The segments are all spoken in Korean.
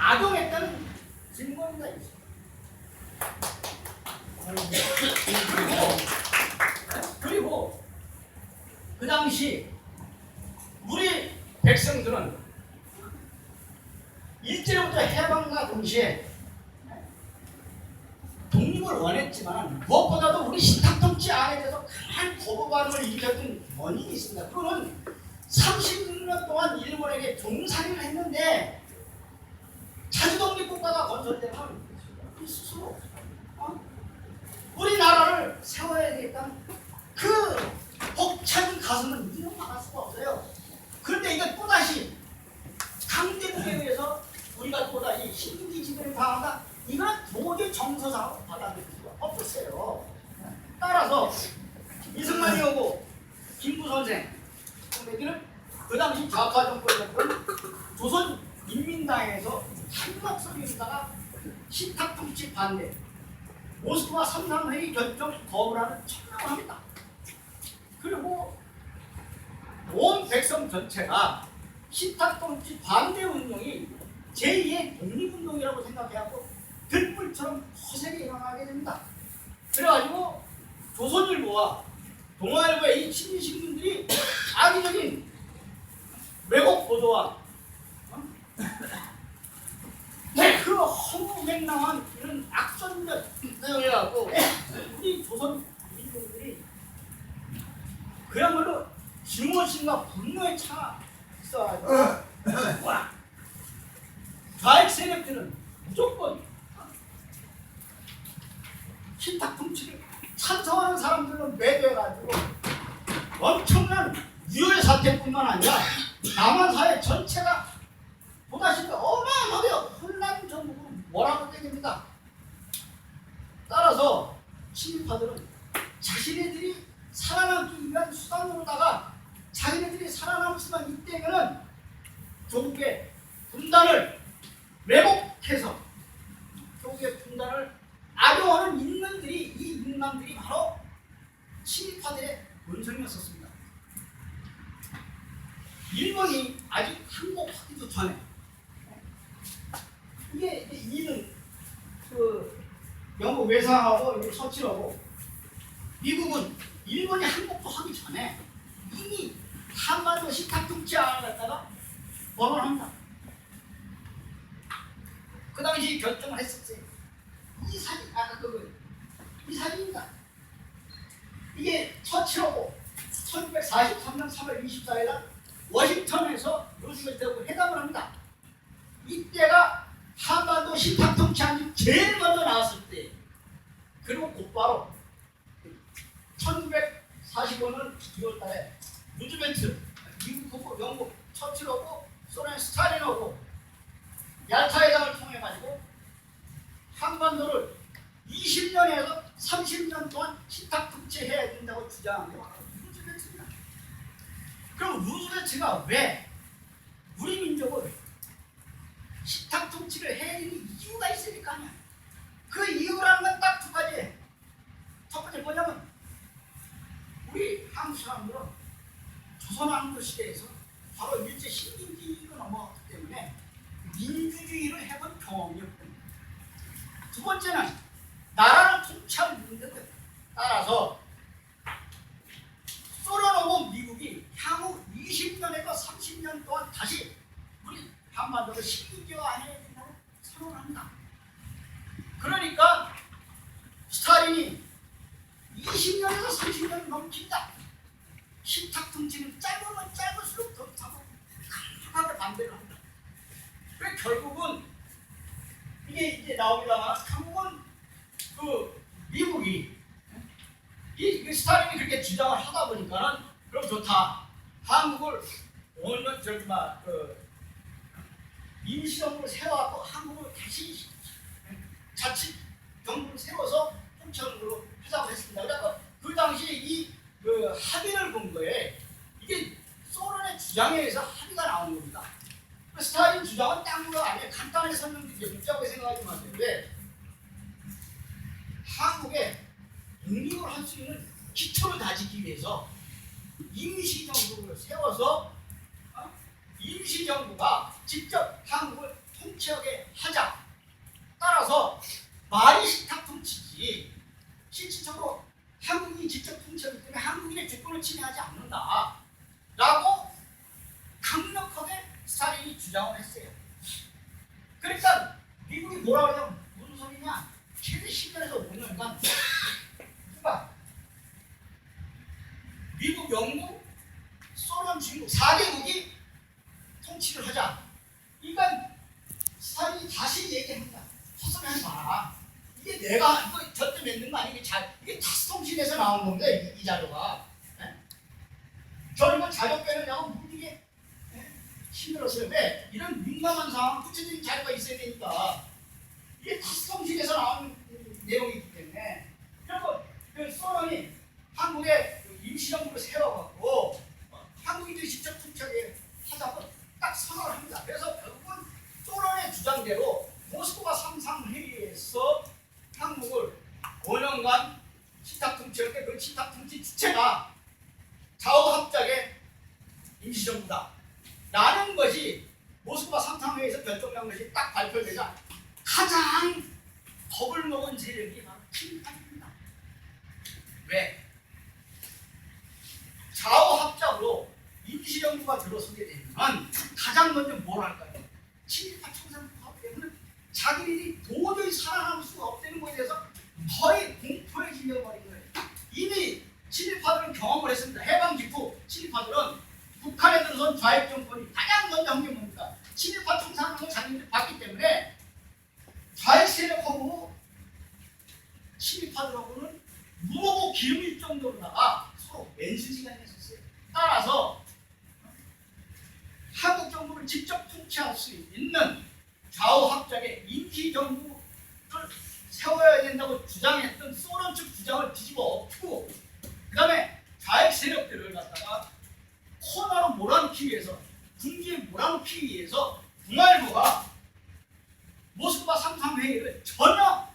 악용했다는 증거가 있어요. 그리고 그 당시 우리 백성들은 일제로부터 해방과 동시에 독립을 원했지만 무엇보다도 우리 신탁통치 안에 대해서 강한 거부 반응을 일으켰던 원인이 있습니다. 그거는 36년 동안 일본에게 종살이를 했는데 자주독립국가가 건설되면 우리 스스로 우리나라를 세워야 되겠다는 그 벅찬 가슴은 이루 막을 수가 없어요. 그런데 이게 또다시 강대국에 의해서 우리가 또다시 식민지배를 당한다. 이건 도저히 정서상으로 받아들일 수가 없었어요. 따라서 이승만이 오고 김구 선생 선배들은 그 당시 좌파 정권이었던 조선인민당에서 한 목소리에다가 신탁통치 반대, 모스크바 3.3회의 결정 거부라는 청명을 합니다. 그리고 온 백성 전체가 신탁통치 반대 운동이 제2의 독립운동이라고 생각해갖고 들불처럼 거세게 일어나게 됩니다. 그래가지고 조선일보와 동아일보의 이 친미신문들이 악의적인 왜곡 보도와 그 허무맹랑한 이런 악선적 내용을 해갖고 우리 조선 민중들이 그야말로 증오심과 분노에 차 있어가지고 좌익 세력들은 무조건 신탁통치를 찬성하는 사람들로 매도해가지고 엄청난 유혈 사태뿐만 아니라 남한 사회 전체가 보다시피 어마어마하게 혼란 전국으로 몰아가게 됩니다. 따라서 친일파들은 자신네들이 살아남기 위한 수단으로다가 자기네들이 살아남을 수만 있다면은 조국의 분단을 왜곡해서 조국의 분단을 악용하는 인간들이 이 인간들이 바로 친일파들의 본성이었었습니다. 일본이 아직 항복하기도 전에 이게 이는 그 영국 외상하고 서칠하고 미국은 일본이 항복도 하기 전에 이미 한반도 신탁통치 안을 갖다가 번원합니다. 그 당시 결정을 했었어요. 이 사진, 이 사진입니다. 이게 처칠하고 1943년 3월 24일 날 워싱턴에서 루즈벨트하고 회담을 합니다. 이때가 한반도 신탁통치안이 제일 먼저 나왔을 때. 그리고 곧바로 1945년 2월달에 루즈벨트, 미국하고 영국, 처칠하고 소련 스탈린하고 얄타 회담을 통해 가지고 한반도를 20년에서 30년 동안 신탁통치해야 된다고 주장한 게 바로 루즈벨트입니다. 그럼 루즈벨트가 왜 우리 민족을 신탁통치를 해야 되는 이유가 있을 거 아니야. 그 이유라는 건 딱 두 가지. 첫 번째 뭐냐면 우리 한국 사람들은 조선왕조 시대에서 바로 일제 식민지로 넘어갔기 때문에 민주주의를 해본 경험이 없습니다. 두 번째는 나라를 통치할 문제들 따라서 소련하고 미국이 향후 20년에서 30년 동안 다시 우리 한반도를 식민지화해야 된다고 선언합니다. 그러니까 스탈린이 20년에서 30년이 넘긴다. 신탁통치는 짧으면 짧을수록 더 강하게 반대를 합니다. 그래서 결국은 이게 이제 나옵니다만 한국은 그 미국이 이 스탈린이 그렇게 주장을 하다 보니까는 그럼 좋다. 한국을 오늘 저기 임시정부를 세워갖고 한국을 다시 자치 정부를 세워서 통치하는 걸로 하자고 했습니다. 그래서 그 당시에 이 합의를 본 거에 이게 소련의 주장에 의해서 합의가 나온 겁니다. 스탈린 주장은 딴 거 아니에요. 간단하게 설명드릴게요. 복잡하게 생각하지 마세요. 왜? 한국에 독립을 할 수 있는 기초를 다지기 위해서 임시정부를 세워서 임시정부가 직접 한국을 통치하게 하자. 따라서 말이 식탁 통치지 실질적으로 한국이 직접 통치하기 때문에 한국인의 주권을 침해하지 않는다 라고 강력하게 스탈린이 주장을 했어요. 그러니까 미국이 뭐라 그러냐면 무슨 소리냐, 최대 10년에서 5년간 그러니까 미국, 영국, 소련, 중국 4개국이 통치를 하자. 그러니까 스탈린이 다시 얘기합니다. 헛소리하지 마라. 이게 내가 이거 절대 맺는 거 아니게 이게 타스통신에서 나온 건데 이 자료가. 저는 자료 빼느냐고 무리게 힘들었어요. 왜? 이런 민감한 상황, 구체적인 자료가 있어야 되니까. 이게 타스통신에서 나온 내용이기 때문에. 그리고 그 소련이 한국에 임시정부를 세워갖고 한국인들이 직접 통치하게 하자고 딱 선언을 합니다. 그래서 결국은 소련의 주장대로 모스크바 삼상회의에서 한국을 5년간 식탁 통치할 때 그 식탁 통치 주체가 좌우합작의 임시정부다 라는 것이 모스크바 삼상회의에서 결정난 것이 딱 발표되자 가장 겁을 먹은 세력이 바로 친일파입니다. 왜? 좌우합작으로 임시정부가 들어서게 되면 가장 먼저 뭘 할까요? 친일파 청산부가 때문에 자기들이 도저히 살아남을 수가 없다는 것에 대해서 거의 공포에 질려버린 거예요. 이미 친일파들은 경험을 했습니다. 해방 직후 친일파들은 북한에 들어선 좌익 정권이 가장 먼저 한 게 뭡니까? 친일파 청산하는 걸 자기들이 봤기 때문에 좌익 세력하고 친일파들하고는 무모고 기름일 정도로다가 서로 맨수지간이 했었어요. 따라서 한국 정부를 직접 통치할 수 있는 좌우합작의 임시정부를 세워야 된다고 주장했던 소련 측 주장을 뒤집어 엎고 그 다음에 좌익 세력들을 갖다가 코너로 몰아넣기 위해서 군기에 몰아넣기 위해서 동아일보가 모스크바 삼상회의를 전혀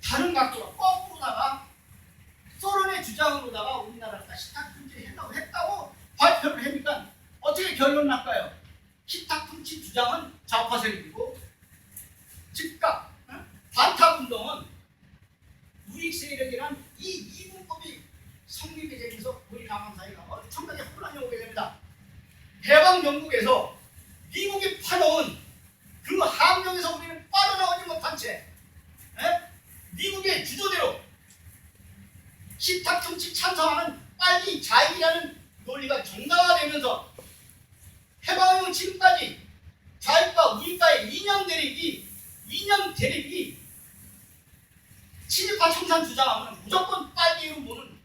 다른 각도로 거꾸로다가 소련의 주장으로다가 우리나라가 식탁 통치를 했다고 발표를 하니까 어떻게 결론 날까요? 식탁 통치 주장은 좌파 세력이고 즉각 반탁운동은 우익 세력이란 이 이분법이 성립이 되면서 우리 남한 사회가 엄청나게 혼란이 오게 됩니다. 해방 정국에서 미국이 파놓은 그 함정에서 우리는 빠져나오지 못한 채 미국의 주도대로 식탁 통치 찬성하는 빨리 자익이라는 논리가 정당화되면서 해방 이후 지금까지 좌익과 우익과의 이념 대립이 친일파 청산 주장하면 무조건 빨리로 보는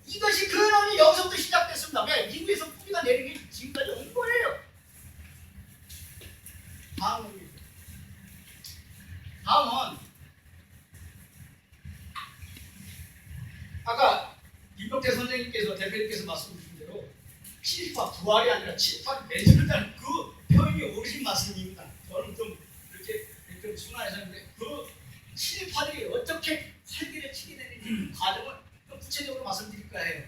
이것이 근원이 여기서부터 시작됐습니다. 왜? 미국에서 뿌리가 내린 게 지금까지 온 거예요. 다음은 아까 김덕태 선생님께서 대표님께서 말씀 주신 대로 친일파 부활이 아니라 친일파를 내주는다는 그 표현이 옳으신 말씀입니다. 저는 좀 이렇게 좀 순화해서 했는데 그 친일파들이 어떻게 활기를 치게 되는지 그 과정을 좀 구체적으로 말씀드릴까 해요.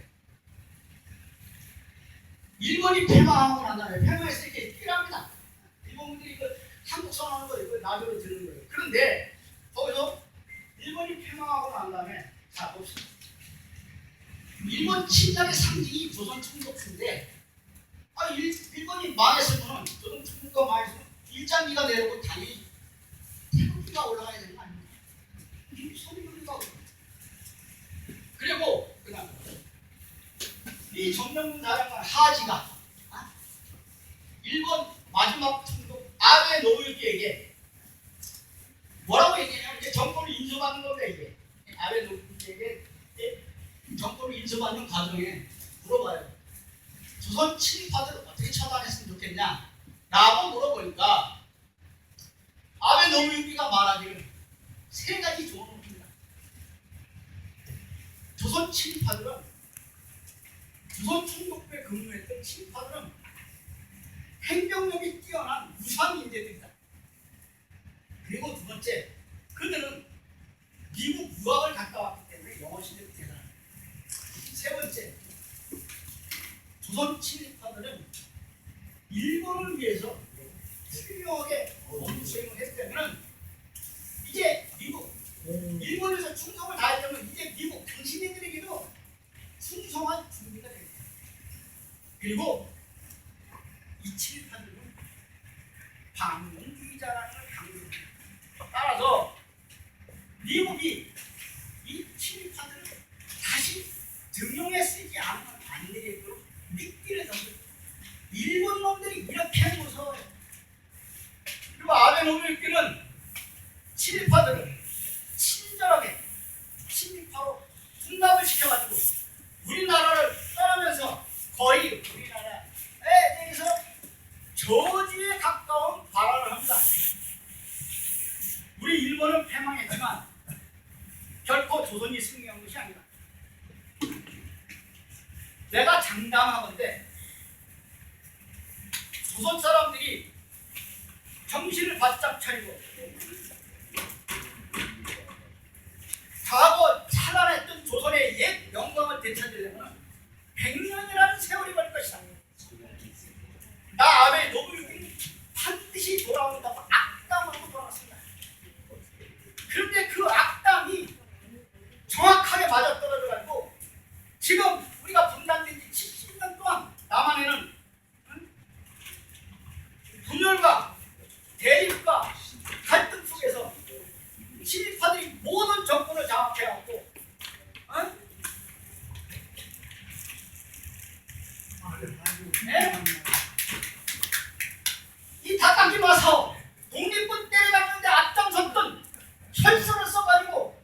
일본이 패망하고 난 다음에 패망했을 때 필요합니다. 일본분들이 이거 한국 선언하는 거 이거 나중에 들은 거예요. 그런데 거기서 일본이 패망하고 난 다음에 자 봅시다. 일본 침략의 상징이 조선 총독부인데 일본이 망했으면 조선 총독부가 망했으면 일장기가 내려오고 당연히 태극기가 올라가야 되는 거 아닙니까? 소리가 그리고 그다음 이 정명군 사령관 하지가 일본 마지막 총독 아베 노부유키에게 뭐라고 얘기해요? 이제 정권을 인수받는 건데 이게 아베 노부유키에게 정권을 인수받는 과정에 물어봐요. 조선 친일파들을 어떻게 처단했으면 좋겠냐? 라고 물어보니까 아베 노부유키가 말하기를 세 가지 조언을 합니다. 조선 친일파들은 조선 총독부에 근무했던 친일파들은 행정력이 뛰어난 우수한 인재들이다. 그리고 두 번째, 그들은 미국 유학을 갔다 왔기 때문에 영어 실력이 대단합니다. 세 번째, 조선 친일파들은 일본을 위해서 훌륭하게 법률 시행을 했다면 이제 미국, 일본에서 충성을 다했다면 이제 미국 당신네들에게도 충성한 준비가 됩니다. 그리고 이 친일파들은 반공주의자라는 걸 강조합니다. 따라서 미국이 이 친일파들을 다시 등용해 쓰지 않으면 안 되겠도록 미끼를 던져요. 일본 놈들이 이렇게 무서워요. 그리고 아베 노부유키는 친일파들을 친절하게 친일파로 둔갑을 시켜가지고 우리나라를 떠나면서 거의 우리나라에 대해서 저주에 가까운 발언을 합니다. 우리 일본은 패망했지만 결코 조선이 승리한 것이 아니다. 내가 장담하건대 조선 사람들이 정신을 바짝 차리고 과거 찬란했던 조선의 옛 영광을 되찾으려면 100년이라는 세월이 걸릴 것이다. 나 아베 노부유키는 반드시 돌아온다고 악담하고 돌아왔습니다. 그런데 그 악담이 정확하게 맞아떨어져가지고 지금 우리가 분단된 지 70년 동안 남한에는 분열과 대립과 갈등 속에서 친일파들이 모든 정권을 장악해왔고 네? 이 닭강기 마사오 독립군 때려잡는데 앞장섰던 혈서를 써가지고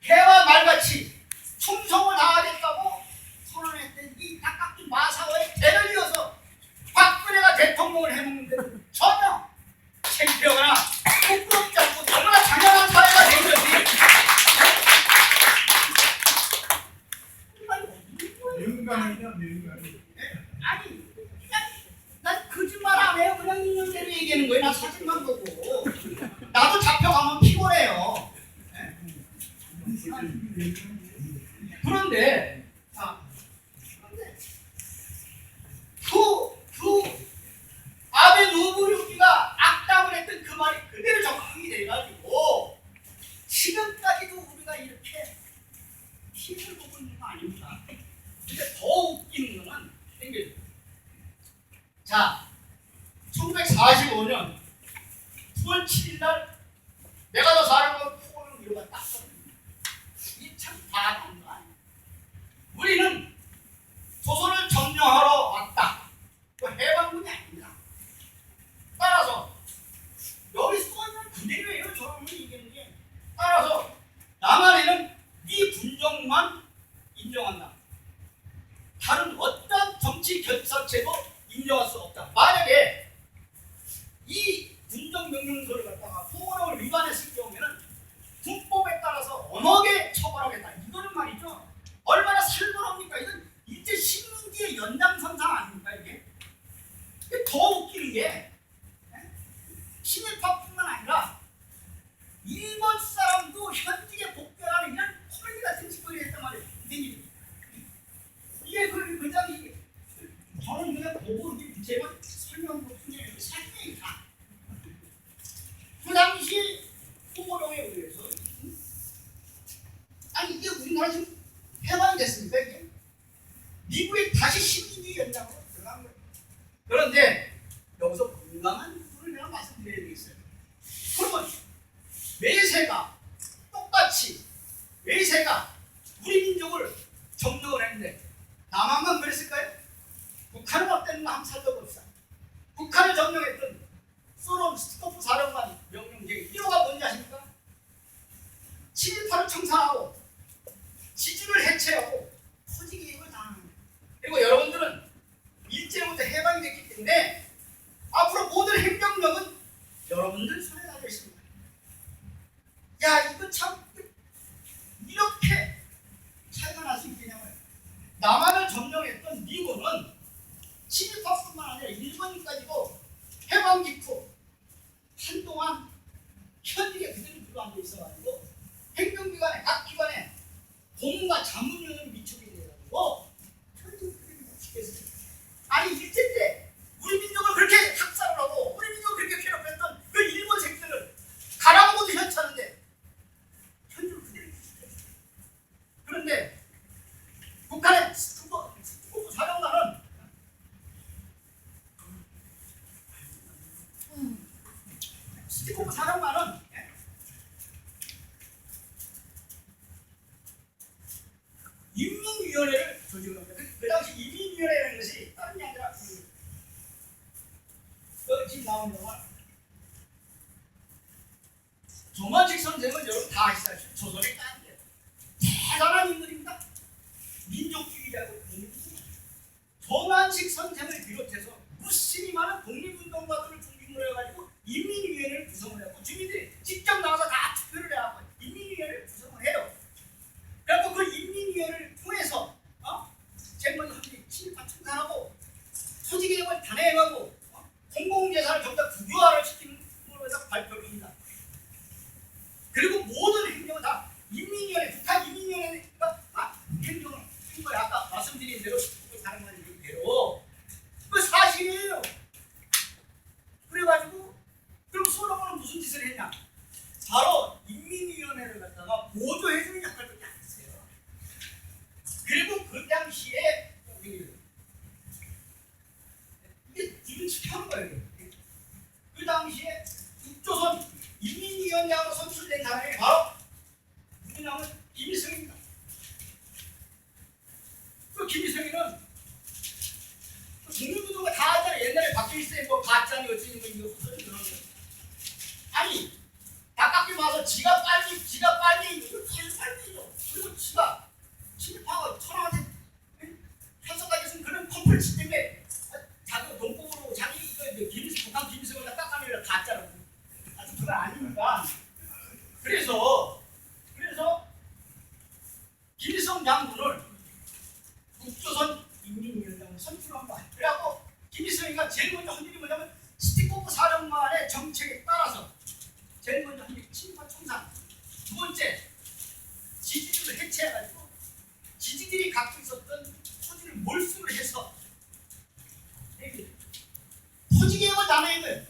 개와 말같이 충성을 다하겠다고 선언했던 이 닭강기 마사오의 대를 이어서 박근혜가 대통령을 해먹는데 전혀 창피하거나 부끄럽지 않고 너무나 당연한 사회가 된 것이 명강이냐 명강이. 아니 난 거짓말 안 해요. 그냥 있는 대로 얘기하는 거예요. 나 사진만 보고 나도 잡혀가면 피곤해요. 그런데 그 아베 노부유키가 악담을 했던 그 말이 그대로 적용이 돼가지고 지금까지도 우리가 이렇게 피해를 보고 있는 거 아닙니까? 근데 더 웃기는 거는 생겨요. 자, 1945년 9월 7일 날 내가 더 사랑하는 포옹을 위로가 딱 섰습니다. 이게 참 바람한 거 아니에요. 우리는 조선을 점령하러 왔다. 그 해방군이 아닙니다. 따라서 여기 써있는 그대로예요. 저는 얘기하는 게. 따라서 남한에는 이 분정만 인정한다. 다른 어떤 정치 결사체도 인정할 수 없다. 만약에 이 군정명령서를 갖다가 포고령을 위반했을 경우에는 군법에 따라서 언어계 처벌하겠다. 이거는 말이죠. 얼마나 살벌합니까? 이건 일제 식민지의 연장선상 아닙니까? 이게 더 웃기는 게 친일파뿐만 아니라 일본 사람도 현직에 복귀하는 이런 코미디 같은 짓거리를 했단 말이에요. 이게 그냥 이게 저는 그냥 보고 이제 제가 설명으로 그냥 사진이다. 그 당시 포고령에 의해서 아니 이게 우리나라 지금 해방이 됐습니까? 이게 미국에 다시 식민지 연장으로 들어간 거예요. 그런데 여기서 건강한 부분을 내가 말씀드려야 되겠어요. 그러면 외세가 똑같이 외세가 우리 민족을 점령을 했는데 남한만 그랬을까요? 북한은 어땠나 한번 살펴봅시다. 북한을 점령했던 소론 스코프 사령관 명령제 1호가 뭔지 아십니까? 친일파를 청산하고 지주를 해체하고 토지 개입을 당하는 거예요. 그리고 여러분들은 일제로부터 해방이 됐기 때문에 앞으로 모든 행정력은 여러분들 손에 달려 있습니다. 야 이거 참 이렇게 차이가 날 수 있겠냐고요. 남한을 점령했던 미군은 친일파뿐만 아니라 일본까지도 해방 직후 한동안 현직에 그대로 들어앉아 있어가지고 행정기관에 각 기관에 공무가 자문위원을 미치게 돼가지고 현직 그대로 못 시켰어요. 아니 일제 때 우리 민족을 그렇게 학살을 하고 우리 민족을 그렇게 괴롭혔던 그 시티콤 사령관은 인민위원회를 조직을 합니다. 그 당시 인민위원회라는 것이 다른 게 아니라 여기 지금 나온 영화 조만식 선생은 여러분 다 아시다시피 조선의 깐데 대단한 인물입니다. 민족주의자고 독립운동가. 조만식 선생을 비롯해서 무수히 많은 독립운동가들을 중심으로 해가지고 인민위원회를 구성을 했고 주민들이 직접 나와서 다 투표를 해갖고 인민위원회를 구성을 해요. 그래서 그 인민위원회를 통해서 쟁반 합의 친일파 청산하고 토지개혁을 단행하고 공공재산을 전부 다 국유화를 시키는 걸로 해서 발표를 합니다. 그리고 모든 행정은 다 인민위원회, 북한 인민위원회가 행정을 한 거예요. 아까 말씀드린 대로 다른 말인 대로 그 사실이에요. 그래가지고 그럼 솔로몬은 무슨 짓을 했냐? 바로 인민위원회를 갖다가 보조해주는 역할을 딱 했어요. 그리고 그 당시에 이게 지금 지켜는 거예요. 그 당시에 북조선 인민위원장으로 선출된 사람이 바로 누구냐면 김일성입니다. 그 김일성이는 독립운동가 다 하잖아요. 옛날에 박정희쌤 뭐 가짜니 어쩌니 뭐 이거 소리 그런 거. 아니 가깝게 와서 지가 빨리 이거 빨리요. 그리고 지가 친일파가 천황한테 편성까지 했으면 그런 컴플렉스 때문에 자기 농법으로 자기 이거 북한 김일성을 다 깎아내려 가짜라고. 아주 그건 아닙니다. 그래서 김일성 장군을 북조선 인민위원장으로 선출한 거야. 그래갖고 김일성이가 제일 먼저 한 일이 뭐냐면 스티코프 사령관의 정책에 따라서 제일 먼저 한 일이 친일파 청산. 두 번째 지지들을 해체해가지고 지지들이 갖고 있었던 토지를 몰수를 해서 토지개혁을 나눠야 돼.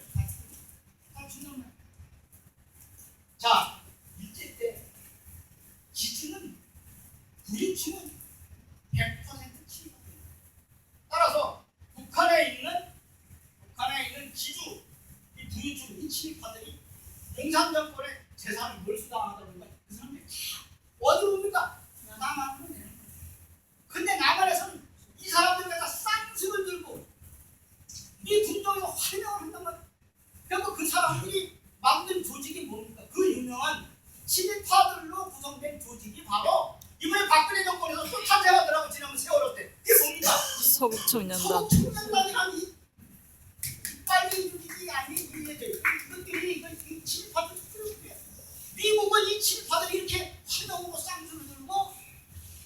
자, 일제 때 지지는 부유층은 100% 친일파입니다. 따라서 북한에 있는 지주 이 부유층 이 친일파들이 공산정권의 재산을 몰수당하다 보니까 그 사람들이 다 어디로 옵니까? 남한으로 내는 거예요. 근데 남한에서는 이 사람들 갖다 쌍수를 들고 이 군정에서 활용을 한단 말이에요. 그러니까 그 사람들이 만든 조직이 뭡니까? 그 유명한 친일파들로 구성된 조직이 바로 이번에 박근혜 정권에서 또 탄생하더라고. 지난번 세월호 때. 이게 뭡니까? 서북청년단. 서북청년단이라는 이 빨리 조직이 아닌 이것들이 이 친일파들 미국은 이 친일파들이 이렇게 활동으로 쌍수를 들고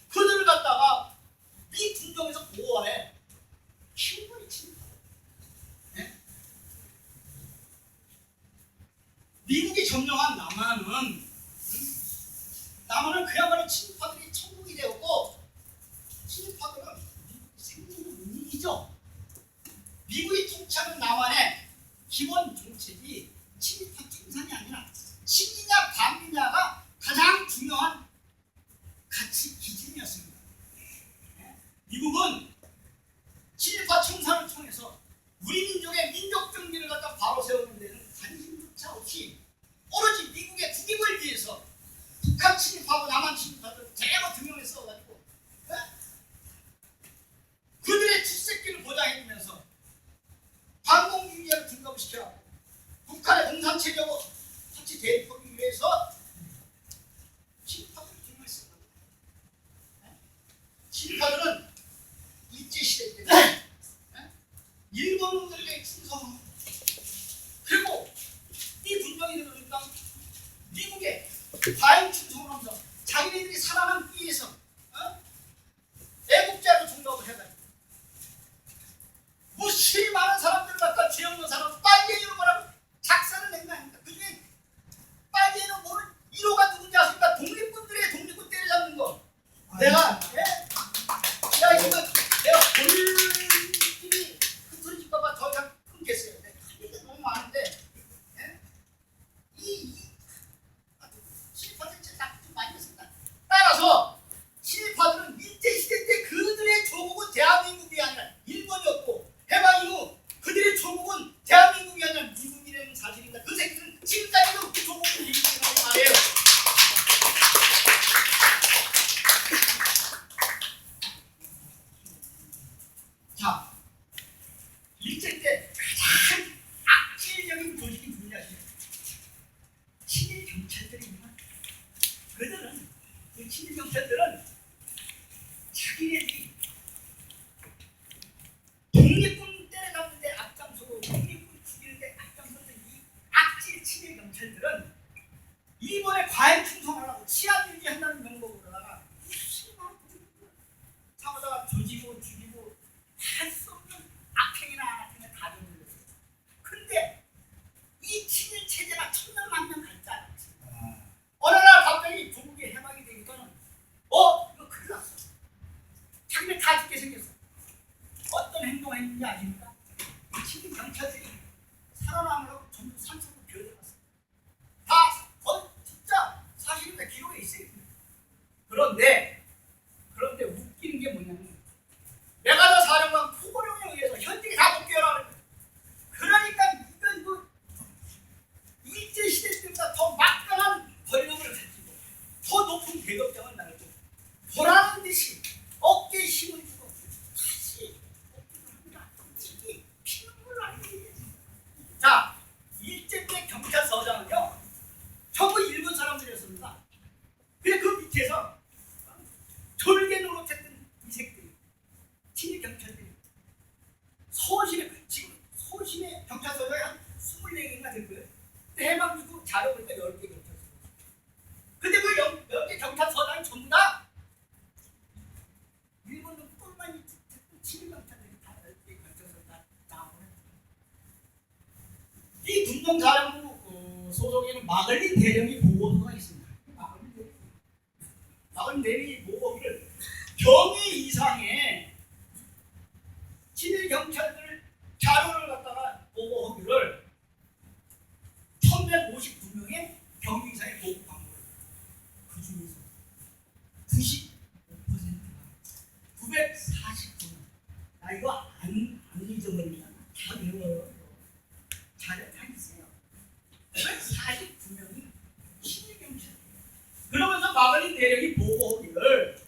그들을 갖다가 미 군정에서 보호해 키운 거예요. 친일파. 네? 미국이 점령한 남한은 그야말로 친일파들이 천국이 되었고 친일파들은 생존의 문이죠. 미국이 통치하는 남한의 기본 정책이 친일파 청산이 아니라 친이냐 반미냐가 가장 중요한 가치 기준이었습니다. 미국은 친일파 청산을 통해서 우리 민족의 민족 정리를 갖다 바로 세우는 데는 관심조차 없이 오로지 미국의 국익을 위해서 북한 친일파하고 남한 친일파들 대거 등용해 써가지고 그들의 출세기를 보장해주면서 반공주의를 등급시켜 북한의 공산체제하고 같이 대립하기 위해서 친일파들을 등용했습니다. 친일파들은 일제시대 때 일본 놈들에게 충성하고 그리고 이 분명히 들으니까 미국에 과잉 충성을 하면서 자기네들이 살아남기 위해서 애국자로 중독을 해가지고 무수히 많은 사람들을 갖다 죄 없는 사람 빨갱이로 뭐라고 작사를 낸 거 아닙니까? 그 중에 빨갱이로 모르는 1호가 누군지 아십니까? 독립군들의 독립군 때려잡는 거. 내가 내가 볼일이 흐트러질까봐 더 이상 끊겠어요. 할 얘기가 너무 많은데 이 친일파들 진짜 경찰들은 자기네들이 독립군 때려잡는데 앞장서고 독립군 죽이는데 앞장서는 이 악질 친일 경찰들은 일본에 과잉 충성하려고 치안 유지한다는 명목으로다가 수많은 차보다가 조지고 죽이고 할 수 없는 악행이나 악행을 다 저질렀어요. 근데 이 친일 체제가 천년 만년 갈지 않았지. 어느 날 갑자기 조국이 해방이 되니까는 이거 큰일 났어. 자기네 다 죽게 생겼어. 어떤 행동을 했는지 아십니까? 이 친일 경찰들이 살아남으려고 전부 산속으로 기어들어갔어. 다 진짜 사실인데 기록에 있어요. 그런데 웃기는 게 뭐냐면 메가더 사령관 포고령에 의해서 현직이 다 복귀하라는 거예요. 그러니까 이거 일제시대 때보다 더 막강한 권력을 가지고 더 높은 대급장을 날고 보라는 듯이 어깨에 힘을 주고 다시 복귀를 합니다. 이게 피눈물 나는 일이에요. 자, 일제 때 경찰서장은요 전부 일본 사람들이었습니다. 근데 그 밑에서 졸개 노릇했던 이 새끼들이 친일 경찰들이 지금 소심의 경찰서장이 한 24개인가 될 거예요. 근데 해방 주고 자료 보니까 10개 경찰서. 근데 그 10개 경찰서장이 전부 다 일본은 꿀만 있던 친일 경찰들이 다 10개 경찰서 다 나오네. 이 군동사령부 소속에는 마글린 대령이 보고서가 있습니다. 마글린 대령이 보고서를 경위 이상의 친일 경찰들 자료를 갖다가 보고하기를 1159명의 경위 이상의 보고 광고를 그 중에서 95%가 949명. 나 이거 안 잊어버립니다. 다 외워요. 자료 다 있어요. 949명이 친일 경찰. 그러면서 마글린 대령이 보고하기를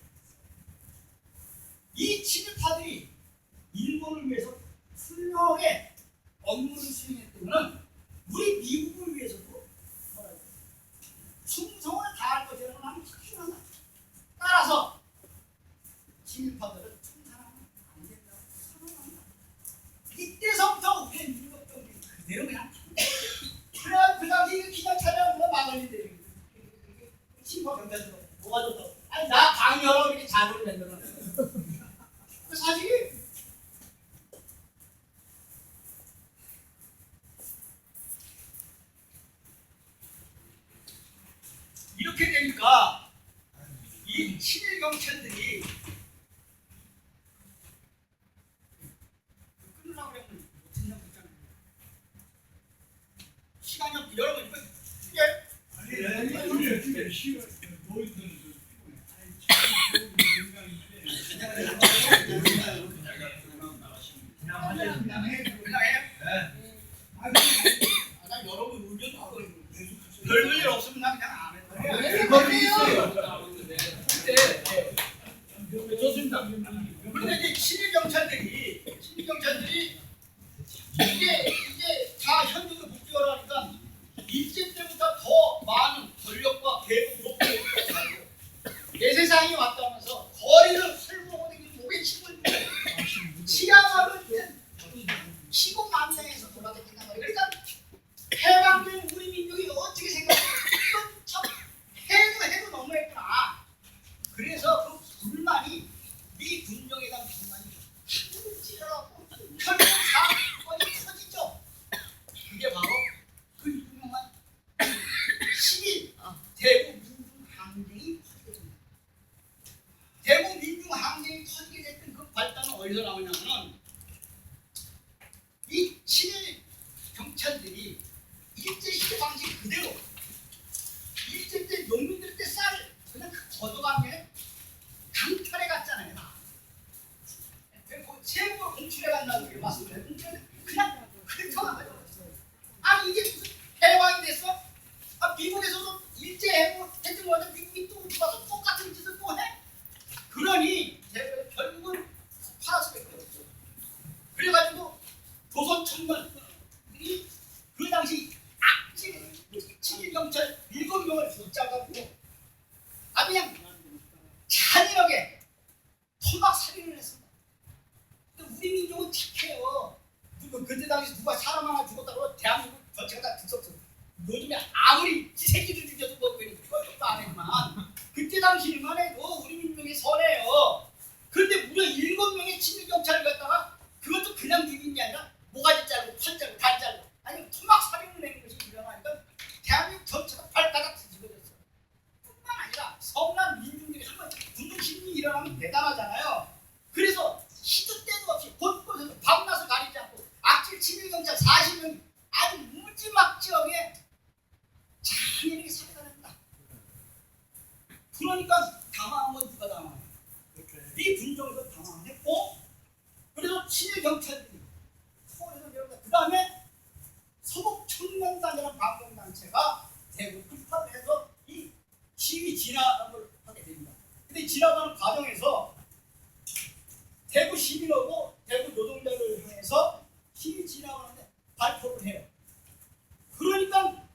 이 친일파들이 일본을 위해서 훌륭하게 업무를 수행했다면 우리 미국을 위해서도 충성을 다할 것이라는 마음이 확신한다. 따라서 친일파들은 충성하면 안 된다고 선언한다. 이때서부터 우리의 민족 정신이 그대로 그냥 그래야 그 당시 기자 찾아오는 건 마글린 대령이 친일파 경찰들 뭐가 좋다고 아니 나 강요하라고 이렇게 자료를 낸다는 그 사실이 이렇게 되니까 이 친일 경찰들이 끊으라고 하면 못한다고 했잖아요. 시간이 없고 여러분 이게 아니 싫어. 너희들은 그냥 해. 난 여러분 의견 별일 없으면 난 그냥 안 해. 좋습니다. 그런데 이제 친일 경찰들이 이게 다 현직으로 복귀하라 하니까 일제 때보다 더 많은 권력과 대북 독재를 내 세상이 왔다면서 거리를 설명하고 목에 침을 두고 치아마를 15만 명에서 돌아다닌단 말이에요. 그러니까 해방된 우리 민족이 어떻게 생각해? 이건 참 해도 너무했구나. 그래서 그 불만이 미 군정회담 불만이 한눈 찔러갖고 결국 사건이 터지죠. 그게 바로 그 유명한 10일 대구 민중항쟁이 터지게 됩니다. 대구 민중항쟁이 터지게 됐던 그 발단은 어디서 나오냐면은 이 친일 경찰들이 일제시대 방식 그대로 일제 때 농민들 때 쌀을 그냥 걷어간 게 강탈해 갔잖아요. 세부가 공출해 간다고 그게 맞습니다. 그냥 긁혀간 거죠. 아니 이게 무슨 해방이 됐어? 미국에서도 일제 해방 했던 미국이 또 와서 똑같은 짓을 또 해? 그러니 결국은 팔아 수밖에 없죠. 그래가지고 조선 청년들이 그 당시 악질 친일 경찰 7명을 붙잡아갖고 그냥 지 새끼들 죽여도 뭐 그것도 안 했지만 그때 당시만 해도 우리 민족이 선해요. 그런데 무려 7명의 친일 경찰을 갖다가 그것도 그냥 죽인 게 아니라 모가지 자르고 팔 자르고 발 자르고 아니 토막 살인을 내는 것이 일어나니까 대한민국 전체가 발바닥 뒤집어졌어. 뿐만 아니라 서운한 민중들이 한번 분노심이 일어나면 대단하잖아요. 그래서 시도 때도 없이 곳곳에서 밤낮을 가리지 않고 악질 친일 경찰 40명이 아주 무지막지하게 잔인하게 살해가 됩니다. 그러니까 당황한 건 누가 당황해? 이 분정도 당황했고, 그래서 친일 경찰들이 서울에서 내려오다 그 다음에 서북 청년단이라는 반공단체가 대구 급파를 해서 이 시위 진압을 하게 됩니다. 근데 진압하는 과정에서 대구 시민하고 대구 노동자를 향해서 시위 진압을 하는데 발표를 해요. 그러니까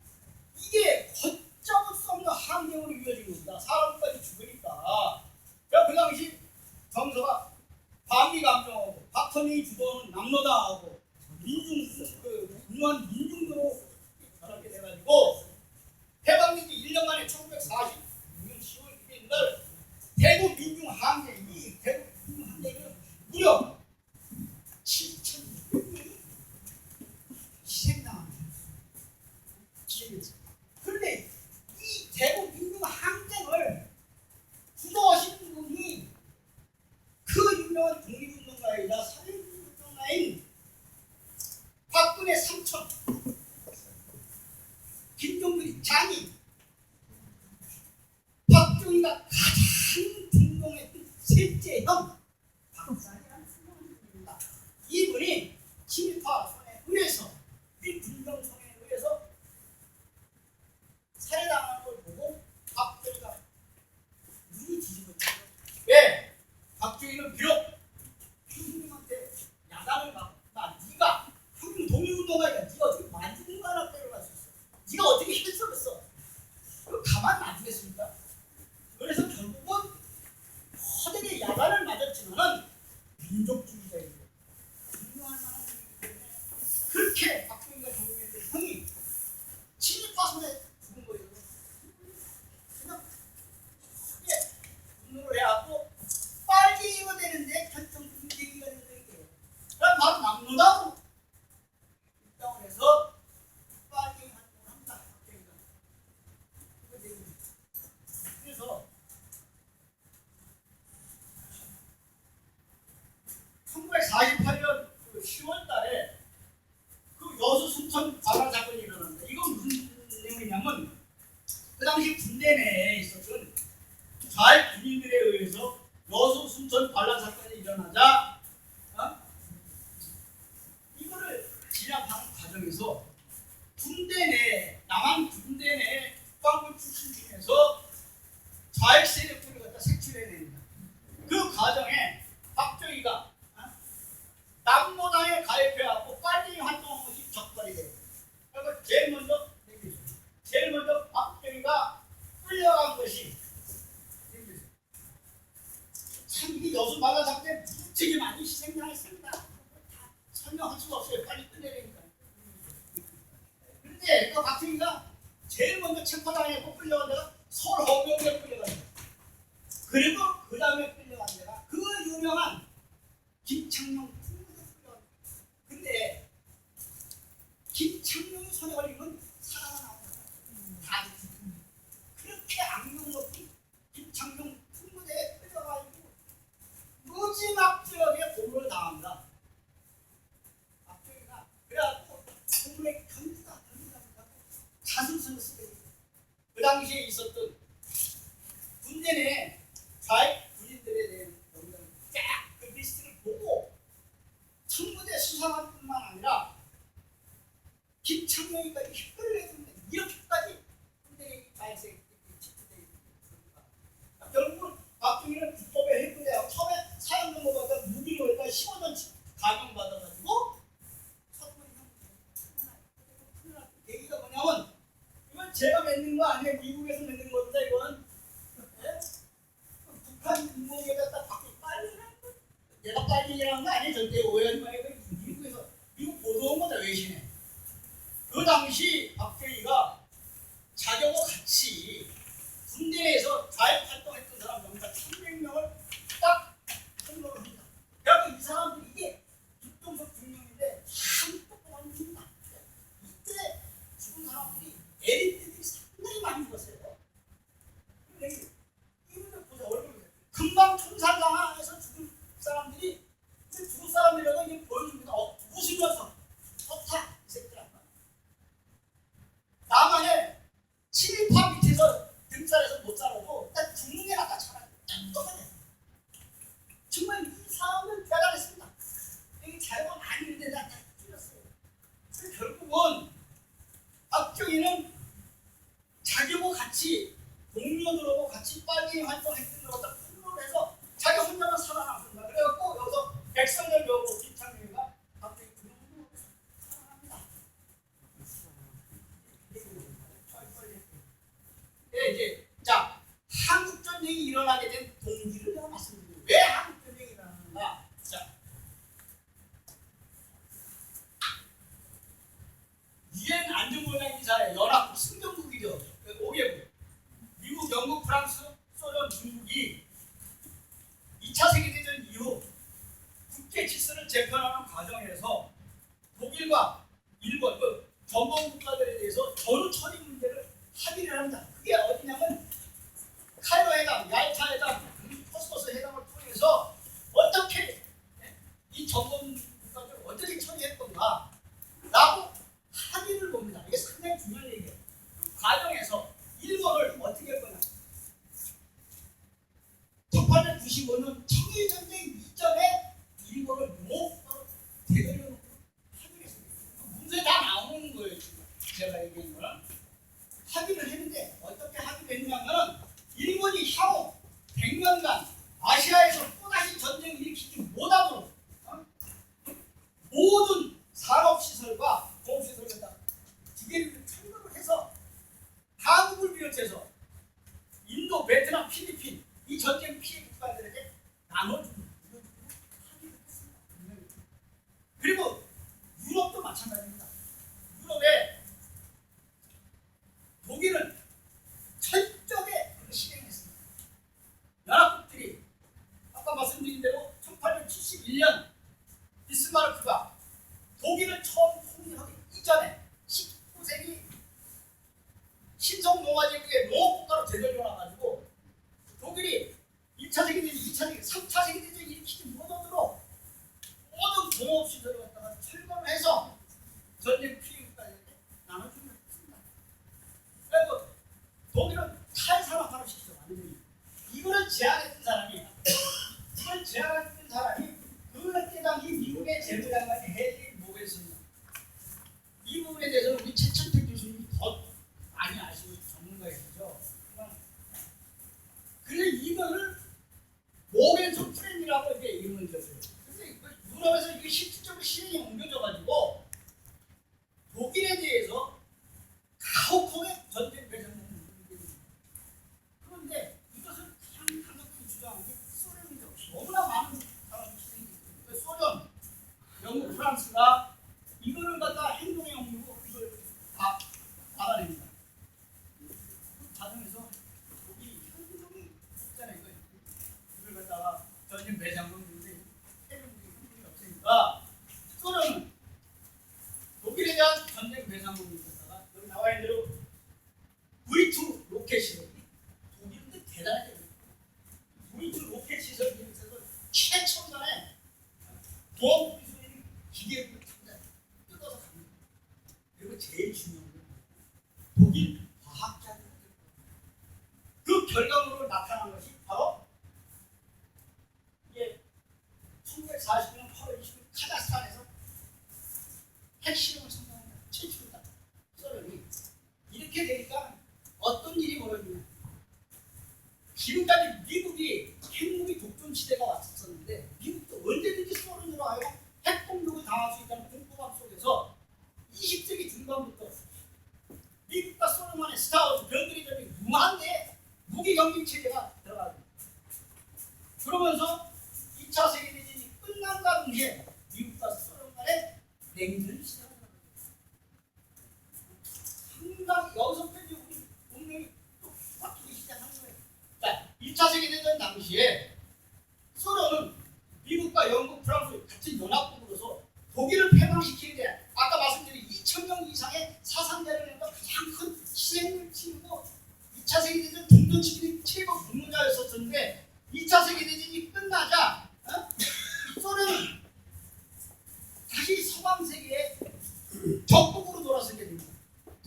이게 걷잡을 수 없는 환경으로 이어진 겁니다. 사람까지 죽으니까. 그 당시 정서가 반미 감정하고 박헌희 주도하는 남로당하고 민중 분노한 민중으로 그렇게 돼가지고 해방된 지 1년 만에 1946년 10월 1일 날 대구 민중 항쟁 이 대구 민중 항쟁은 무려 7,600명이 희생당합니다. 그런데 이 대구 민중 항쟁을 주도하신 분이 그 유명한 독립운동가이자 사회운동가인 박근혜 삼촌 김종필 장인 박정희가 가장 존경했던 셋째 형 박사라는 분입니다. 이분이 친일파 손에 의해서 이 분정성에 의해서 살해당하는 걸 보고 박정희가 눈이 뒤집어졌죠. 왜? 박정희는 비록 교수님한테 야단을 맞다. 네가 한국 독립운동가니까 네가 어떻게 만지는 거 하나 때려갈 수 있어. 네가 어떻게 했었어. 그거 가만 놔두겠습니까? 그래서 결국은 허되게 야단을 맞았지만은 민족주의자이고 분노할 만한 분이기 때문에 그렇게 박정희가 적용했던 형이 친일파 손에 죽은 거예요. 그냥 크게 분노를 해갖고 빨갱이가 되는데 결정 분쟁이가 된다 이게. 그럼 바로 남로당으로 입당을 해서 빨갱이 활동을 합니다. 박정희가. 그래서 1948년 10월 달에 그 여수 순천 반환 사건이 일어납니다. 이건 무슨 내용이냐면 그 당시 군대 내에 있었던 좌익 군인들에 의해서 여수 순천 반란 사건이 일어나자 이거를 진압하는 과정에서 군대 내 남한 군대 내 국방부 출신 중에서 좌익 세력들을 갖다 색출해냅니다. 그 과정에 박정희가 남로당에 가입해갖고 빨갱이 활동한 것이 적발이 돼요. 그리고 제일 먼저 박정희가 끌려간 것이 참 이게 여수 반란 사건 때 무지하게 많이 희생당했습니다. 다 설명할 수가 없어요. 빨리 끝내야 되니까. 그런데 그 박정희가 제일 먼저 체포당했고 끌려간 데가 서울 허경에 끌려간 데. 그리고 그 다음에 끌려간 데가 그 유명한 김창룡 풍무대 끌려간 데. 근데 김창룡이 손에 걸리면 살아가 나옵니다. 다 그렇게 악명 높은 김창룡 풍무대에 끌려가지고 무지막지하게 고문을 당합니다. 박정희가 그래갖고 고문에 견디다 자술서를 쓰게 됩니다. 그 당시에 있었던 군대 내 좌익 군인들에 대한 영상을 쫙그 리스트를 보고 청구대 수사관 뿐만 아니라 김창룡이까지 휘끌을 해줍니다. 이렇게까지 군대에 좌익세 집중되어 있습니다. 결국은 박정희는 불법에 해군대하고 처음에 사형선고받다 무기로 했다 15년 감형받아가지고 얘기가 뭐냐면 이건 제가 만든 거 아니에요. 미국에서 만든 겁니다. 이건 북한 인공에다 딱 바꿔 빨리 내가 빨리라는 거 아니에요. 절대 오해하지 말고 미국에서 미국 보도한 거다 외신에. 그 당시 박정희가 자격과 같이 군대 내에서 좌익 활동했던 사람 정말 300명을 딱 선거를 합니다. 그래서 이 사람들이 이게 육동석 중령인데 참 똑똑한 분입니다. 이때 죽은 사람들이 엘리트들이 상당히 많이 죽었어요. 이분들 보자 얼굴 금방 총살당해서 죽은 사람들이 죽은 사람이라고 이게 보여줍니다. 웃으면서 좋다 이 새끼라. 나만의 친일파 밑에서 등살에서 못 살아도 딱 죽는 게 낫다 차라리 똑똑하네. 정말 이 사람은 대단했습니다. 이게 자유가 많이 있는데 나 틀렸어요. 그래서 결국은 박정희는 자기하고 같이 동료들하고 같이 빨리 활동했던 걸 갖다 폭로를 해서 자기 혼자만 살아남습니다. 그래갖고 여기서 백성들 여고 김창룡이가 갑자기 그놈으로 살아납니다. 예, 이제 자 한국 전쟁이 일어나게 된 동기를 내가 말씀드립니다. 왜 한국 전쟁이 일어나는가? 자 유엔 안전보장 이사회 연합국 승전국이죠. 5개국. 미국, 영국, 프랑스, 소련, 중국이 2차 세계대전 이후 국제 질서를 재편하는 과정에서 독일과 일본, 전범 국가들에 대해서 전후 처리 문제를 합의를 합니다. 그게 어디냐면 카이로 회담, 얄타 회담, 코스모스 회담을 통해서 어떻게 이 전범 국가들을 어떻게 처리할 건가 라고 합의를 봅니다. 이게 상당히 중요한 얘기예요. 그 과정에서 일본을 어떻게 할 거냐. 1895년 청일전쟁 이전에 일본을 농업으로 되돌려놓고 합의를 했습니다. 그 문제 다 나오는 거예요. 지금 제가 얘기한 거는 합의를 했는데 어떻게 합의를 했냐면 일본이 향후 100년간 아시아에서 또다시 전쟁을 일으키지 못하도록 모든 산업시설과 공업시설을 기계를 참고를 해서 한국을 비롯해서 인도, 베트남, 필리핀 이 전쟁 피해 국가들에게 나눠주는 합의를 했습니다. 그리고 유럽도 마찬가지입니다. 유럽에 독일은 철저하게 실행했습니다. 연합국들이 아까 말씀드린 대로 1871년 비스마르크가 독일을 처음 통일하기 이전에 19세기 신성 농화제국의 농업국가로 되돌려놔가지고 독일이 1차 세계대전, 2차 세계대전, 3차 세계대전 일으키지 못하도록 모든 공업시설을 갖다가 철거를 해서 전쟁 피해 국가들에게 나눠주는 했습니다. 그래서 독일은 탈산업화를 시키죠. 완전히. 이거를 제안했던 사람이 이걸 제안했던 사람이 그때 당시 미국의 재무장관이 헨리 모겐스입니다. 이 부분에 대해서는 우리 최천택 교수님이 더 많이 아시고 전문가이시죠. 그래서 이거를 모겐슨 프레임이라고 이게 이름을 지었어요. 그래서 유럽에서 이게 실질적으로 실행이 옮겨져가지고 독일에 대해서 가혹하게 전쟁 배상을 그런데 이것을 가장 강력히 주장한 게 소련이죠. 너무나 많은 사람이 희생했거든요. 소련, 영국, 프랑스가 이거를 갖다 행동에 옮기고 이걸 다 알아냅니다. 그 과정에서 독일이 행동이 없잖아요. 이걸 갖다가 전쟁 배상을 했는데 행동이 없으니까 소련은 독일에 대한 전쟁 배상금을 갖다가 여기 나와 있는 대로 V2 로켓 시설 독일은 대단하죠. V2 로켓 시설 기술에서 최첨단의 보험 기술이 기계를 뜯어서 갑니다. 그리고 제일 중요한 건 독일 과학자들 그 결과물로 나타난 것이 바로 이게 1940년 8월 20일 카자흐스탄에서 핵실험을 성공합니다. 최초다. 소련이 이렇게 되니까 어떤 일이 벌어지냐. 지금까지 미국이 핵무기 독점 시대가 왔었는데 미국도 언제든지 소련으로 하여 핵공격을 당할 수 있다는 공포감 속에서 20세기 중반부터 미국과 소련 간의 스타워즈 별들이 점이 무한대 무기 경쟁 체제가 들어가고 그러면서 2차 세계대전이 끝난다 동시에 미국과 소련 간의 냉전이 시작합니다. 상당히 여기서 우리 당시에 소련은 미국과 영국, 프랑스 같은 연합국으로서 독일을 패망시키는 데 아까 말씀드린 2,000명 이상의 사상자를 내는 가장 큰 희생을 치르고 2차 세계대전 중단시키는 최고 분모자였었는데 2차 세계대전이 끝나자 소련은 다시 서방 세계의 적국으로 돌아서게 됩니다.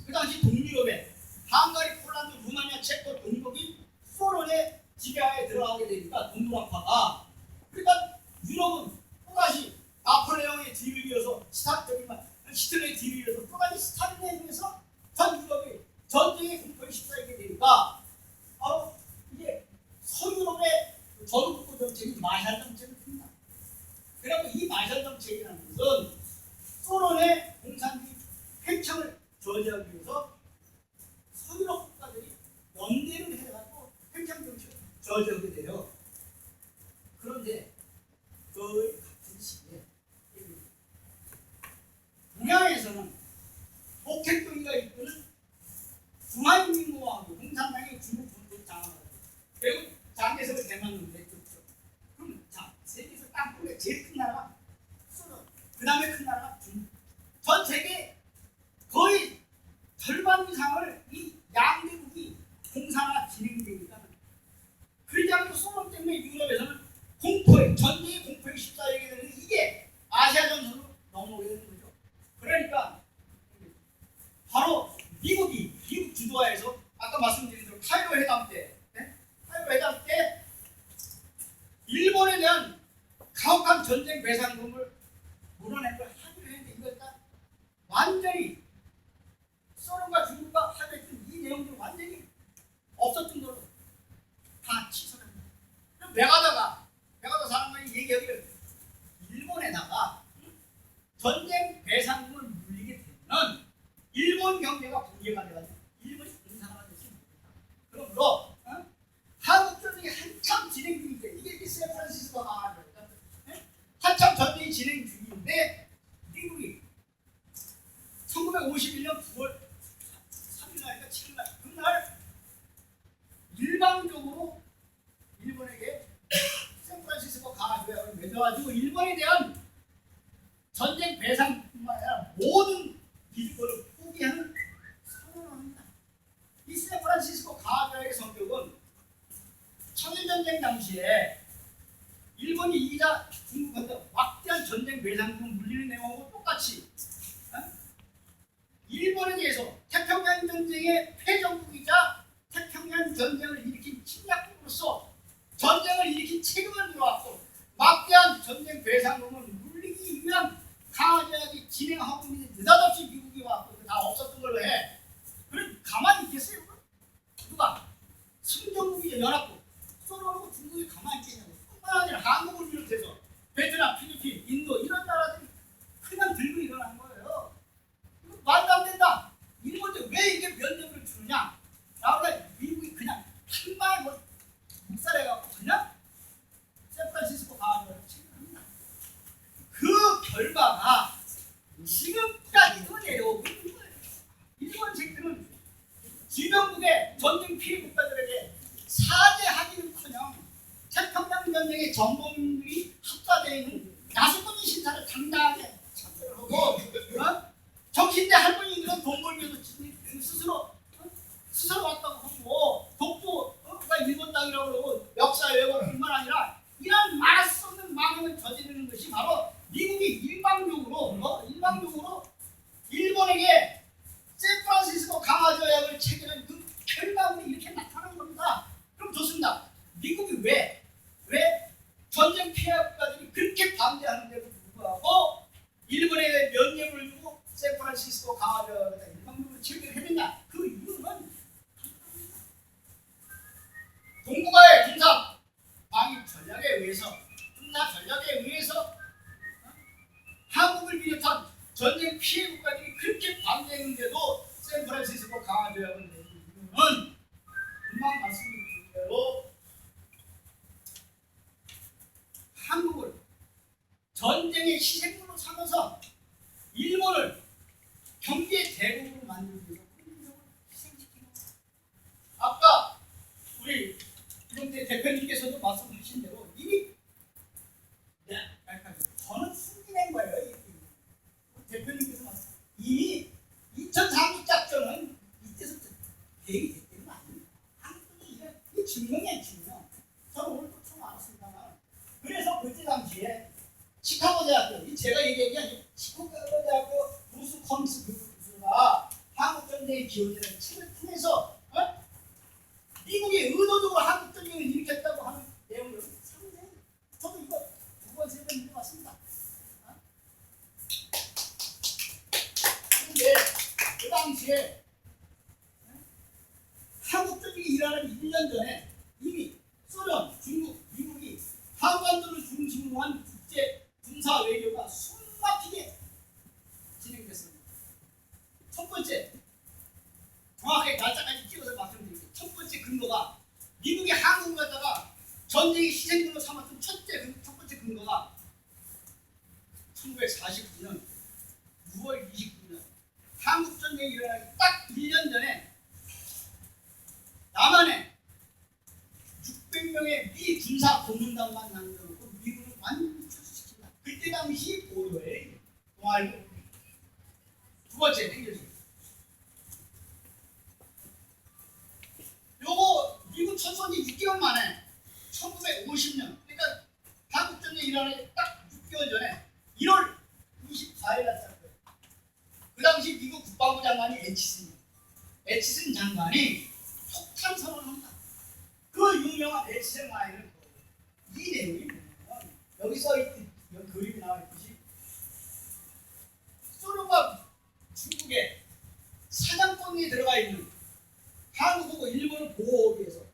그 당시 동유럽에 헝가리, 폴란드, 루마니아, 체코, 동독이 소련의 지배하에 들어가게 되니까 동유럽화가 그러니까 유럽은 또다시 나폴레옹의 뒤를 이어서 히틀러의 뒤를 이어서 또다시 스탈린에 의해서 전 유럽이 전쟁의 공포에 휩싸이게 되니까 바로 이게 서유럽의 전후국고 정책이 마샬 정책을 핍니다. 그리고 이 마샬 정책이라는 것은 소련의 공산주의 팽창을 저지하기 위해서 서유럽 국가들이 연대를 해가지고 팽창 정책을 저지하게 돼요. 그런데 그 같은 시기에 동양에서는 목택동이가 이끄는 중화인민공화국 공산당의 중국 군부를 장악하고 결국 장개석을 대만으로 냈죠. 그럼 자 세계에서 땅굴에 제일 큰 나라가 소련, 그 다음에 큰 나라가 중국. 전 세계 거의 절반 이상을 이 양대국이 공산화 진행되니까 그러지 않고 소련 때문에 유럽에서는 공포에 전쟁의 공포에 휩싸이게 되는 이게 아시아 전선으로 넘어오게 되는 거죠. 그러니까 바로 미국 주도하에서 아까 말씀드린 대로 카이로 회담 때 일본에 대한 가혹한 전쟁 배상금을 물어내고 합의를 했는데 이거 일단 완전히 소련과 중국과 합의했던 이 내용들 완전히 없었던 걸로 다 취소합니다. 그럼 메가다가 사람들이 얘기하기를 일본에다가 전쟁 배상금을 물리게 되면 일본 경제가 붕괴가 돼가지고 일본이 공산화가 될 수 있다. 그러므로 한국 전쟁이 한참 진행 중인데 이게 샌프란시스코 항아리니까 한참 전쟁이 진행 중인데 미국이 1951년 9월 3일날인가 7일날 그날 일방적으로 일본에게 샌프란시스코 강화 조약을 맺어가지고 일본에 대한 전쟁 배상뿐만 아니라 모든 기득권을 포기하는 선언을 합니다. 이 샌프란시스코 강화 조약의 성격은 청일전쟁 당시에 일본이 이기자 중국한테 막대한 전쟁 배상금을 물리는 내용하고 똑같이 일본에 대해서 태평양 전쟁의 패전국이자 태평양 전쟁을 일으킨 침략국으로서 전쟁을 일으킨 책임을 물어왔고 막대한 전쟁 배상금을 물리기 위한 강화조약이 진행하고 있는데 느닷없이 미국이 왔고 다 없었던 걸로 해. 그럼 가만히 있겠어요? 누가? 승전국이 연합국 소련하고 중국이 가만히 있겠냐고. 뿐만 아니라 한국을 비롯해서 베트남, 필리핀, 인도 이런 나라들이 그냥 들고 일어난 거예요. 말도 안 된다. 일본도 왜 이게 면접을 주느냐? 나보다 미국이 그냥 한 방에 뭐 묵살해갖고 그냥 샌프란시스코 강화조약을 체결합니다. 그 결과가 지금까지도 내려오고 있는 거예요. 일본 정부는 주변국의 전쟁 피해 국가들에게 사죄하기는커녕 태평양 전쟁의 전범들이 합사되어 있는 야수꾼 신사를 당당하게 참여를 하고 정신대 할머니들은 돈 벌기 위해서 스스로 왔다고 하고 독도가 일본 땅이라고 그러고 역사 왜곡뿐만 아니라 이런 말할 수 없는 망행을 저지르는 것이 바로 미국이 일방적으로 일본에게 샌프란시스코 강화조약을 체결한 그 결과물이 이렇게 나타난 겁니다. 그럼 좋습니다. 미국이 왜 전쟁 피해 국가들이 그렇게 반대하는데도 불구하고 일본에 면죄부를 주고 샌프란시스코 강화조약을 일방적으로 체결했느냐? 그 이유는 동북아의 군사 방위 전략에 의해서 한국을 비롯한 전쟁 피해 국가들이 그렇게 반대했는데도 샌프란시스코 강화조약을 낸 이유는 금방 말씀드린 대로 한국을 전쟁의 희생으로 삼아서 일본을 경제 대국으로 만들기 위해서 국민적으로 희생시키는 거예요. 아까 우리 이동태 대표님께서도 말씀하신 대로 이미 저는 승리된 거예요. 대표님께서 말씀 이미 2036 작전은 이때서부터 계획이 됐다는 거 아닙니까? 한국이 이게 증명이에요, 증명. 저는 오늘 또 처음 알았습니다만 그래서 그때 당시에 시카고 대학교, 제가 얘기한 게 아니고 시카고 대학교 브루스 컴스 교수가 한국전쟁의 기원이라는 책을 통해서 미국이 의도적으로 한국전쟁을 일으켰다고 하는 내용을 상당히 저도 이거 두 번, 세 번 읽어봤습니다. 그런데 그 당시에 한국전쟁이 일어나기 1년 전에 이미 소련, 중국, 미국이 한반도를 중심으로 한 국제 군사 외교가 숨막히게 진행됐습니다. 첫 번째, 정확하게 날짜까지 찍어서 말씀드릴게요. 첫 번째 근거가 미국이 한국을 갖다가 전쟁의 희생으로 삼았던 첫 번째 근거가 1949년 6월 29일 한국전쟁이 일어나기 딱 1년 전에 남한에 600명의 미 군사 고문단만 남겨놓고 미국을 완전히 철수시킨다. 그때 당시 보도에 동아일보. 두 번째 행렬이 요거 미국 철수한 지 6개월 만에 1950년 그러니까 한국전쟁이 일어나기 딱 6개월 전에 1월 24일 날 쌌어요. 그 당시 미국 국방부 장관이 에치슨 장관이 폭탄 선언을 합니다. 그 유명한 에치슨 라인은 이 내용이 뭐냐면 여기서 여기 그림이 나와 있듯이 소련과 중국의 사냥꾼이 들어가 있는 한국하고 일본을 보호하기 위해서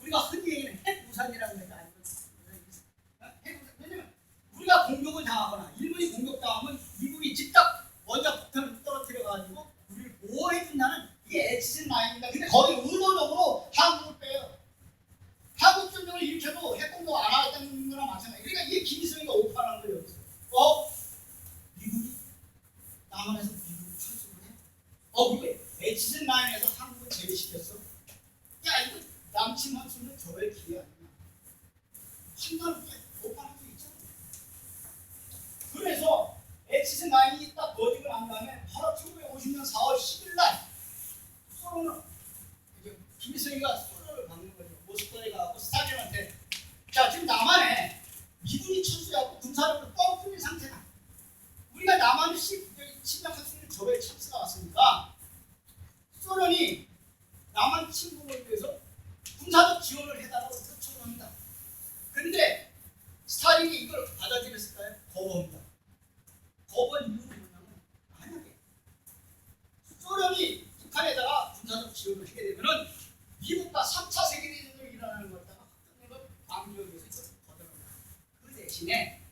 우리가 흔히 얘기하는 핵우산이라고 해서 알고 있습니다. 왜냐면 우리가 공격을 당하거나 일본이 공격당하면 미국이 직접 먼저 폭탄을 떨어뜨려가지고 우리를 보호해준다는 이게 에치슨 라인입니다. 근데 거의 의도적으로 한국을 빼요. 한국 전쟁을 일으켜도 핵공격 안 하겠다는 거랑 마찬가지예요. 그러니까 이게 김일성이가 오판한 거예요. 미국이 남한에서 미국을 철수를 해? 미국이 에치슨 라인에서 한국을 제외시켰어? 야 이거 남침할 수 있는 저의 기회 아니냐? 판단을 오판할 수 있잖아. 그래서 에치슨 라인이 딱 거짓을 한 다음에 바로 1950년 4월 10일 날 소련은 이제 김일성이가 소련을 받는 거죠. 모스크바에 가고 스탈린한테 자 지금 남한에 미군이 철수해갖고 군사력을 뻥 뚫린 상태다. 우리가 남한을 침략할 수 있는 저의 찬스가 왔으니까 소련이 남한 침공을 위해서 군사적 지원을 해달라고 요청을 합니다. 그런데 스탈린이 이걸 받아들였을까요? 거부합니다. 거부한 이유는 뭐냐면 만약에 소련이 북한에다가 군사적 지원을 하게 되면은 미국과 3차 세계대전으로 일어나는 걸 갖다가 확정된 걸 방지하기 위해서 이걸 거절합니다. 그 대신에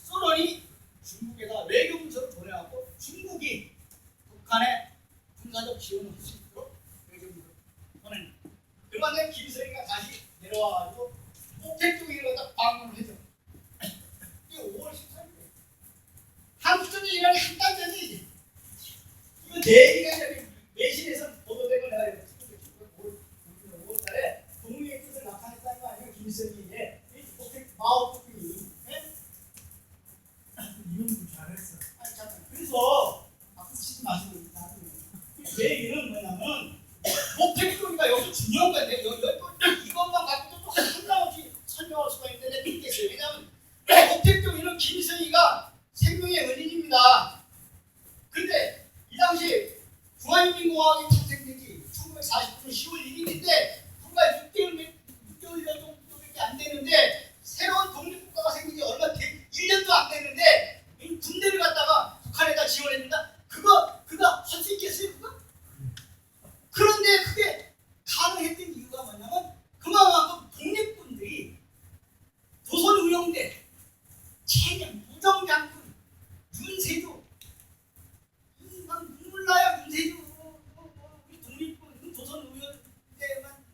소련이 중국에다 외교 문서를 보내갖고 중국이 북한에 군사적 지원을 할 수 있도록 외교 문서를 보내는 거예요. 그만에 김일성이가 다시 내려와가지고 목택 쪽에 갖다 방문을 해줘. 이게 5월 14일이에요. 한국전쟁이 일어나기 한 달 전이지. 이거 내 얘기가 외신에서 보도된 걸 내가 5월달에 동맹의 뜻을 나타냈다는 거 아니에요? 김일성이 이제 마오쩌둥이 이놈도 잘했어. 잠깐. 그래서 치지 마시고 제 얘기는 뭐냐면 목택조리가 여기서 중요한 건데 이것만 가지고 또 한가없이 설명할 수가 있는데 믿겠어요. 왜냐하면 목택조리는 김일성이가 생명의 원인입니다. 근데 이 당시 중화인민공화국이 탄생된 지 1949년 10월 1일인데 불과 6개월 정도밖에 안 되는데 새로운 독립국가가 생긴 지 얼마 1년도 안 됐는데 군대를 갖다가 북한에다 지원했는다. 그거 할 수 있겠어요? 그거? 그런데 그게 가능했던 이유가 뭐냐면 그만큼 독립군들이 조선의용대, 최년, 무정장군, 윤세조 눈물 나요. 윤세조 우리 독립군 조선의용대만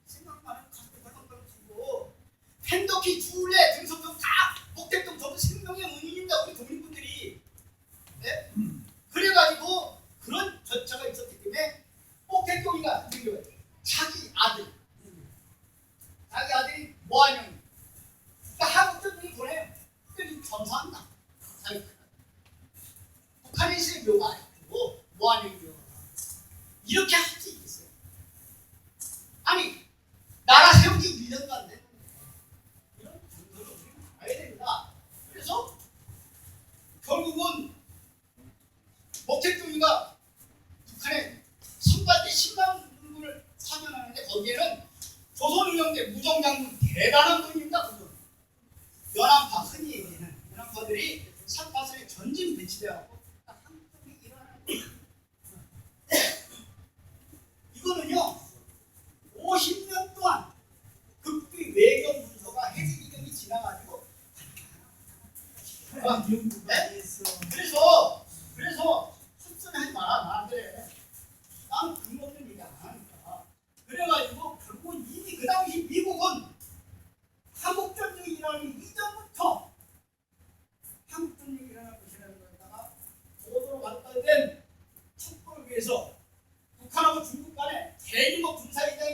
거기에는 조선운영대 무정장군 대단한 분입니다. 그분. 연합파 흔히 얘기하는 연합파들이 삿바선에 전진 배치되어갖고 딱 한쪽이 일어나는 거예요. 이거는요 50년 동안 극비 외교 문서가 해지기경이 지나가지고 네? 그래서 헛소리하지 마라 나한테. 나는 근거 없는 얘기 안 하니까. 그래가지고 결국은 이미 그 당시 미국은 한국전쟁이 일어나기 이전부터 한국전쟁이 일어날 것이라는 거에다가 보도로 갖다 된 첩보를 위해서 북한하고 중국 간에 대규모 군사회담이